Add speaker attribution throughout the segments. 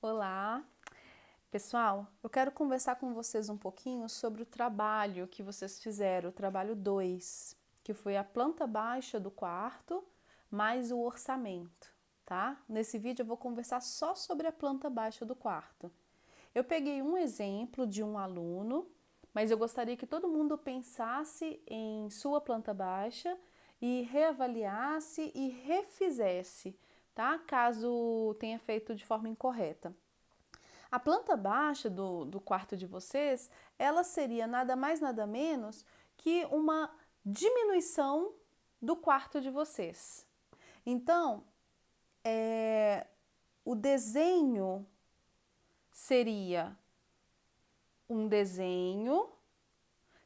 Speaker 1: Olá, pessoal, eu quero conversar com vocês um pouquinho sobre o trabalho que vocês fizeram, o trabalho 2, que foi a planta baixa do quarto, mais o orçamento, tá? Nesse vídeo eu vou conversar só sobre a planta baixa do quarto. Eu peguei um exemplo de um aluno, mas eu gostaria que todo mundo pensasse em sua planta baixa e reavaliasse e refizesse, tá? Caso tenha feito de forma incorreta. A planta baixa do quarto de vocês, ela seria nada mais nada menos que uma diminuição do quarto de vocês. Então, o desenho seria um desenho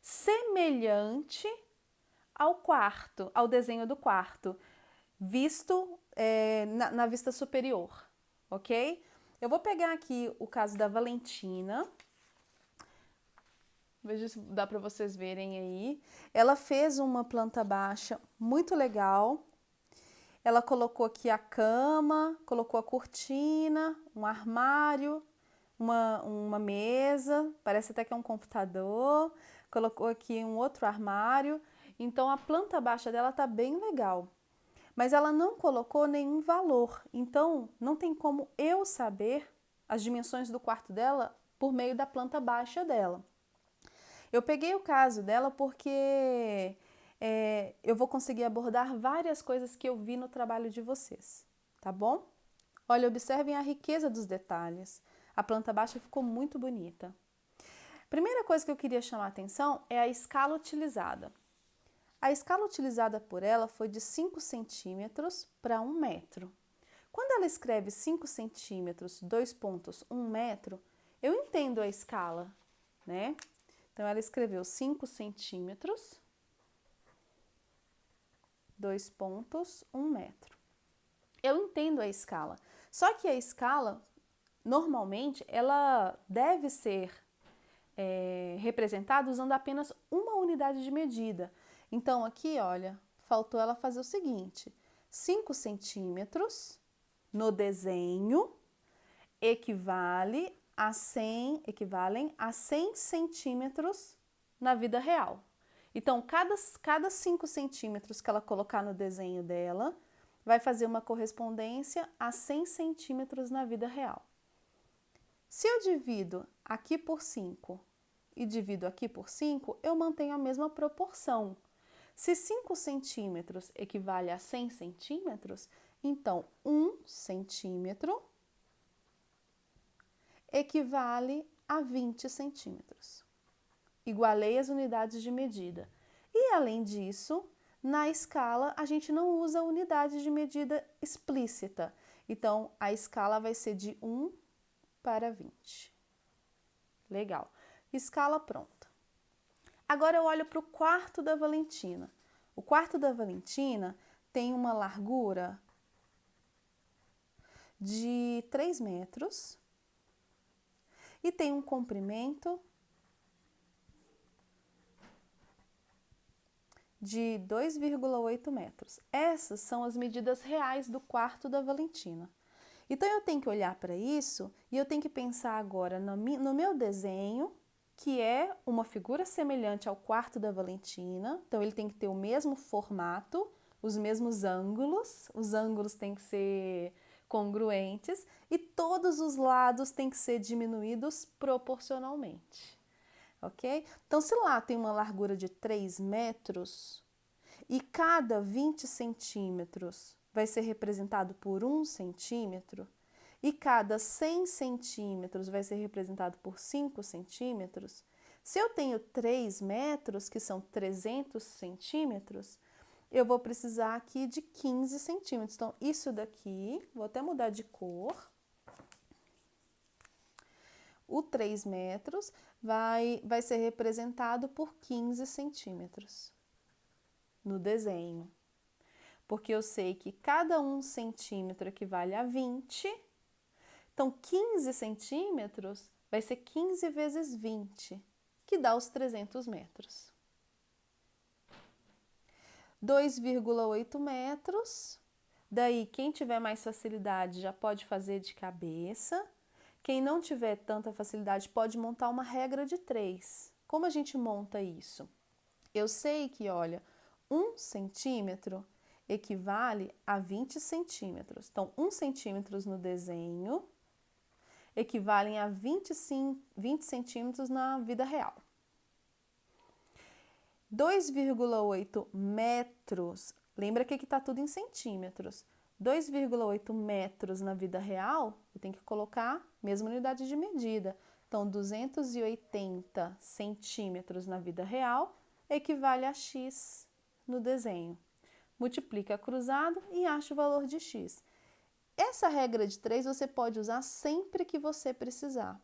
Speaker 1: semelhante ao quarto, ao desenho do quarto, visto na vista superior, ok? Eu vou pegar aqui o caso da Valentina. Veja se dá para vocês verem aí. Ela fez uma planta baixa muito legal. Ela colocou aqui a cama, colocou a cortina, um armário, uma mesa, parece até que é um computador. Colocou aqui um outro armário. Então a planta baixa dela tá bem legal. Mas ela não colocou nenhum valor. Então não tem como eu saber as dimensões do quarto dela por meio da planta baixa dela. Eu peguei o caso dela porque eu vou conseguir abordar várias coisas que eu vi no trabalho de vocês, tá bom? Olha, observem a riqueza dos detalhes. A planta baixa ficou muito bonita. Primeira coisa que eu queria chamar a atenção é a escala utilizada. A escala utilizada por ela foi de 5 centímetros para 1 metro. Quando ela escreve 5 centímetros, 2 pontos, 1 metro, eu entendo a escala, né? Então, ela escreveu 5 centímetros, 2 pontos, 1 metro. Eu entendo a escala. Só que a escala, normalmente, ela deve ser representada usando apenas uma unidade de medida. Então, aqui, olha, faltou ela fazer o seguinte: 5 centímetros no desenho equivalem a 100 centímetros na vida real. Então, cada 5 centímetros que ela colocar no desenho dela, vai fazer uma correspondência a 100 centímetros na vida real. Se eu divido aqui por 5 e divido aqui por 5, eu mantenho a mesma proporção. Se 5 centímetros equivale a 100 centímetros, então 1 centímetro equivale a 20 centímetros. Igualei as unidades de medida. E, além disso, na escala, a gente não usa unidade de medida explícita. Então, a escala vai ser de 1 para 20. Legal. Escala pronta. Agora eu olho para o quarto da Valentina. O quarto da Valentina tem uma largura de 3 metros e tem um comprimento de 2,8 metros. Essas são as medidas reais do quarto da Valentina. Então, eu tenho que olhar para isso e eu tenho que pensar agora no meu desenho, que é uma figura semelhante ao quarto da Valentina. Então, ele tem que ter o mesmo formato, os mesmos ângulos. Os ângulos têm que ser congruentes e todos os lados têm que ser diminuídos proporcionalmente. Ok? Então, se lá tem uma largura de 3 metros e cada 20 centímetros vai ser representado por 1 centímetro e cada 100 centímetros vai ser representado por 5 centímetros, se eu tenho 3 metros, que são 300 centímetros, eu vou precisar aqui de 15 centímetros. Então, isso daqui, vou até mudar de cor. O 3 metros vai ser representado por 15 centímetros no desenho. Porque eu sei que cada 1 centímetro equivale a 20. Então, 15 centímetros vai ser 15 vezes 20, que dá os 300 metros. 2,8 metros. Daí, quem tiver mais facilidade já pode fazer de cabeça. Quem não tiver tanta facilidade pode montar uma regra de 3. Como a gente monta isso? Eu sei que, olha, 1 centímetro equivale a 20 centímetros. Então, 1 centímetro no desenho equivalem a 20 centímetros na vida real. 2,8 metros, lembra que aqui está tudo em centímetros. 2,8 metros na vida real, eu tenho que colocar a mesma unidade de medida. Então, 280 centímetros na vida real equivale a x no desenho. Multiplica cruzado e acha o valor de x. Essa regra de 3 você pode usar sempre que você precisar.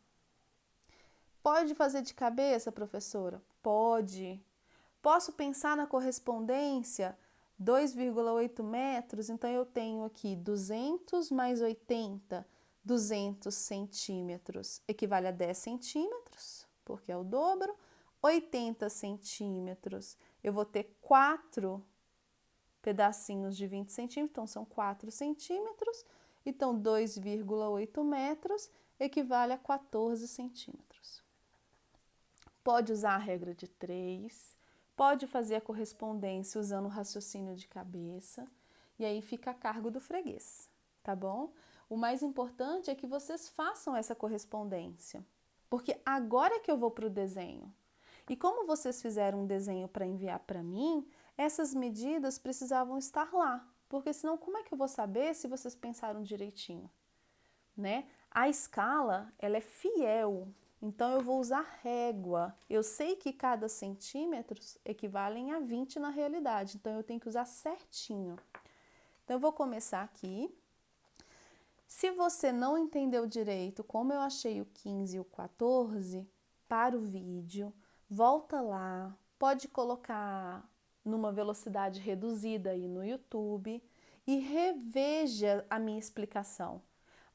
Speaker 1: Pode fazer de cabeça, professora? Pode. Posso pensar na correspondência? 2,8 metros, então eu tenho aqui 200 mais 80, 200 centímetros, equivale a 10 centímetros, porque é o dobro. 80 centímetros, eu vou ter 4 pedacinhos de 20 centímetros, então são 4 centímetros. Então, 2,8 metros equivale a 14 centímetros. Pode usar a regra de 3, pode fazer a correspondência usando o raciocínio de cabeça, e aí fica a cargo do freguês, tá bom? O mais importante é que vocês façam essa correspondência, porque agora que eu vou para o desenho. E como vocês fizeram um desenho para enviar para mim, essas medidas precisavam estar lá, porque senão como é que eu vou saber se vocês pensaram direitinho, né? A escala, ela é fiel, então eu vou usar régua. Eu sei que cada centímetro equivalem a 20 na realidade, então eu tenho que usar certinho. Então eu vou começar aqui. Se você não entendeu direito como eu achei o 15 e o 14, para o vídeo, volta lá, pode colocar numa velocidade reduzida aí no YouTube e reveja a minha explicação.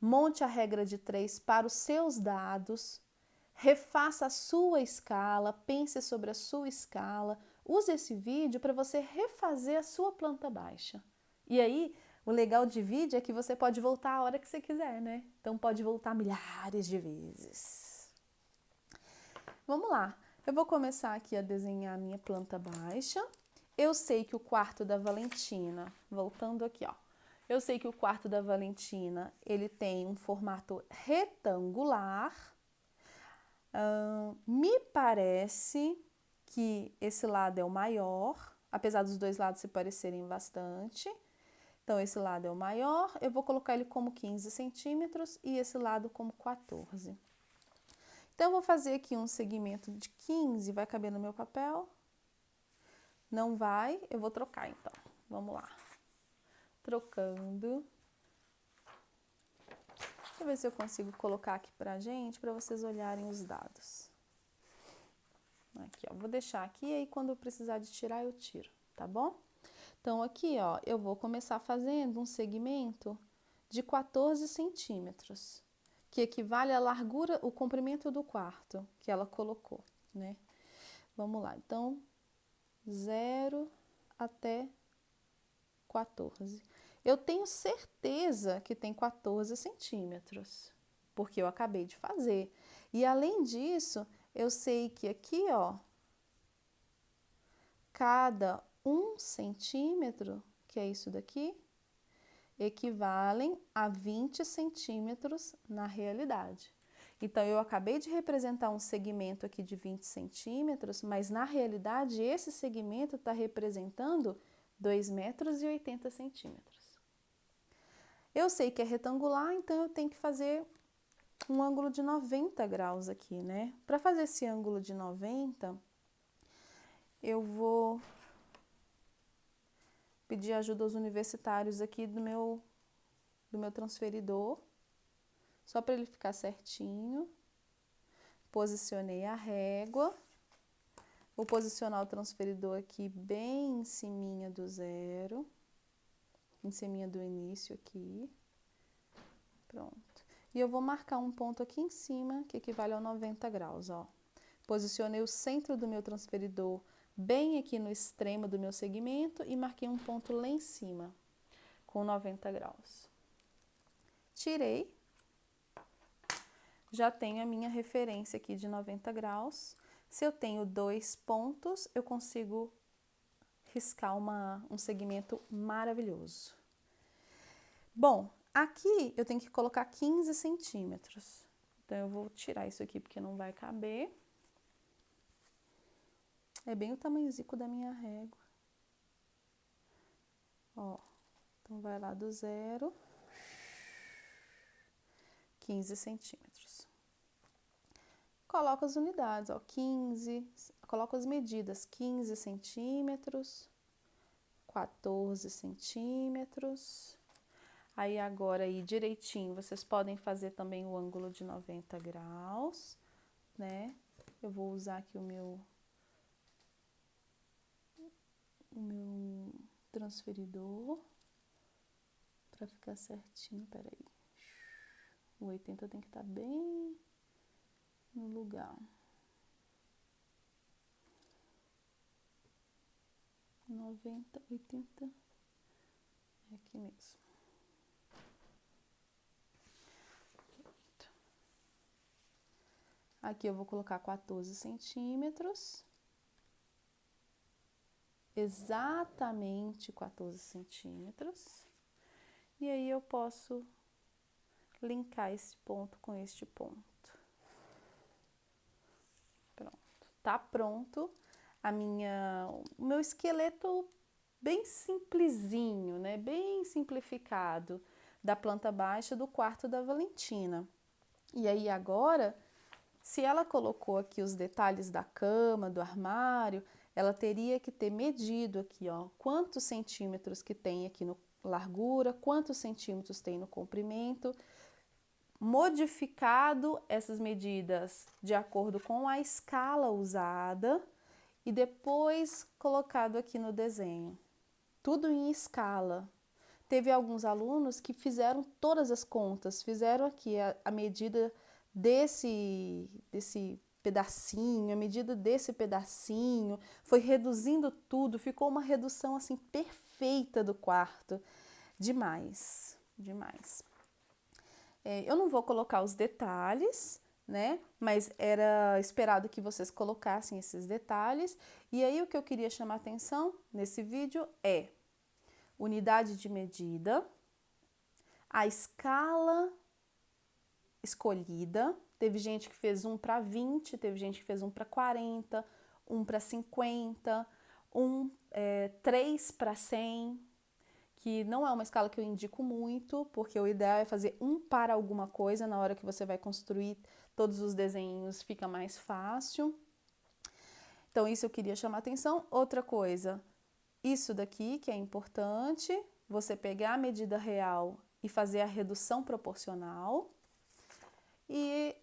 Speaker 1: Monte a regra de 3 para os seus dados, refaça a sua escala, pense sobre a sua escala, use esse vídeo para você refazer a sua planta baixa. E aí, o legal de vídeo é que você pode voltar a hora que você quiser, né? Então pode voltar milhares de vezes. Vamos lá. Eu vou começar aqui a desenhar a minha planta baixa. Eu sei que o quarto da Valentina, voltando aqui, ó. Eu sei que o quarto da Valentina, ele tem um formato retangular. Me parece que esse lado é o maior, apesar dos dois lados se parecerem bastante. Então, esse lado é o maior, eu vou colocar ele como 15 centímetros e esse lado como 14. Então, eu vou fazer aqui um segmento de 15, vai caber no meu papel? Não vai, eu vou trocar então. Vamos lá. Trocando. Deixa eu ver se eu consigo colocar aqui pra gente, para vocês olharem os dados. Aqui, ó, vou deixar aqui e aí quando eu precisar de tirar, eu tiro, tá bom? Então, aqui, ó, eu vou começar fazendo um segmento de 14 centímetros, que equivale à largura, o comprimento do quarto que ela colocou, né? Vamos lá, então, 0 até 14. Eu tenho certeza que tem 14 centímetros, porque eu acabei de fazer. E, além disso, eu sei que aqui, ó, cada 1 centímetro, que é isso daqui, equivalem a 20 centímetros na realidade. Então, eu acabei de representar um segmento aqui de 20 centímetros, mas na realidade esse segmento está representando 2,80 centímetros. Eu sei que é retangular, então eu tenho que fazer um ângulo de 90 graus aqui, né? Para fazer esse ângulo de 90, eu vou pedir ajuda aos universitários aqui do meu transferidor, só para ele ficar certinho. Posicionei a régua, vou posicionar o transferidor aqui bem em ciminha do zero, em ciminha do início aqui, pronto. E eu vou marcar um ponto aqui em cima, que equivale a 90 graus, ó. Posicionei o centro do meu transferidor bem aqui no extremo do meu segmento e marquei um ponto lá em cima, com 90 graus. Tirei. já tenho a minha referência aqui de 90 graus. Se eu tenho 2 pontos, eu consigo riscar um segmento maravilhoso. Bom, aqui eu tenho que colocar 15 centímetros. Então, eu vou tirar isso aqui porque não vai caber. É bem o tamanhozinho da minha régua. Ó, então vai lá do 0, 15 centímetros. Coloco as unidades, ó, 15, coloco as medidas, 15 centímetros, 14 centímetros. Aí, agora, aí, direitinho, vocês podem fazer também o ângulo de 90 graus, né? Eu vou usar aqui o meu transferidor para ficar certinho. Peraí. O 80 tem que estar bem no lugar. 90, 80, é aqui mesmo. Aqui eu vou colocar 14 centímetros. Exatamente 14 centímetros. E aí eu posso linkar esse ponto com este ponto. Pronto. Tá pronto o meu esqueleto bem simplesinho, né? Bem simplificado da planta baixa do quarto da Valentina. E aí agora, se ela colocou aqui os detalhes da cama, do armário, ela teria que ter medido aqui, ó, quantos centímetros que tem aqui no largura, quantos centímetros tem no comprimento, modificado essas medidas de acordo com a escala usada e depois colocado aqui no desenho. Tudo em escala. Teve alguns alunos que fizeram todas as contas, fizeram aqui a medida desse pedacinho, a medida desse pedacinho, foi reduzindo tudo, ficou uma redução assim perfeita do quarto. Demais, demais. Eu não vou colocar os detalhes, né? Mas era esperado que vocês colocassem esses detalhes. E aí o que eu queria chamar a atenção nesse vídeo é unidade de medida, a escala escolhida. Teve gente que fez 1 para 20, teve gente que fez 1 para 40, 1 para 50, 3 para 100, que não é uma escala que eu indico muito, porque o ideal é fazer 1 para alguma coisa, na hora que você vai construir todos os desenhos fica mais fácil. Então, isso eu queria chamar a atenção. Outra coisa, isso daqui que é importante, você pegar a medida real e fazer a redução proporcional. E,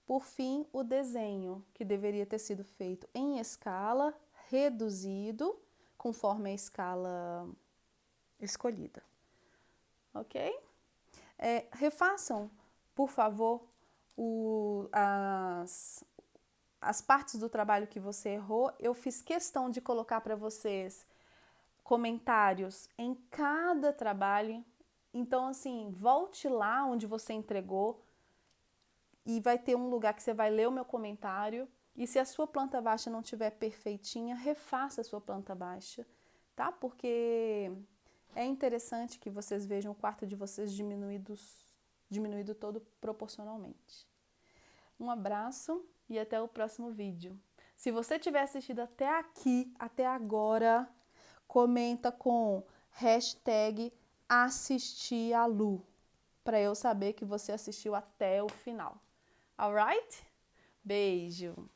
Speaker 1: por fim, o desenho, que deveria ter sido feito em escala, reduzido, conforme a escala escolhida. Ok? Refaçam, por favor, as partes do trabalho que você errou. Eu fiz questão de colocar para vocês comentários em cada trabalho. Então, assim, volte lá onde você entregou e vai ter um lugar que você vai ler o meu comentário. E se a sua planta baixa não estiver perfeitinha, refaça a sua planta baixa, tá? Porque é interessante que vocês vejam o quarto de vocês diminuído todo proporcionalmente. Um abraço e até o próximo vídeo. Se você tiver assistido até aqui, até agora, comenta com #assistialu para eu saber que você assistiu até o final. Alright? Beijo!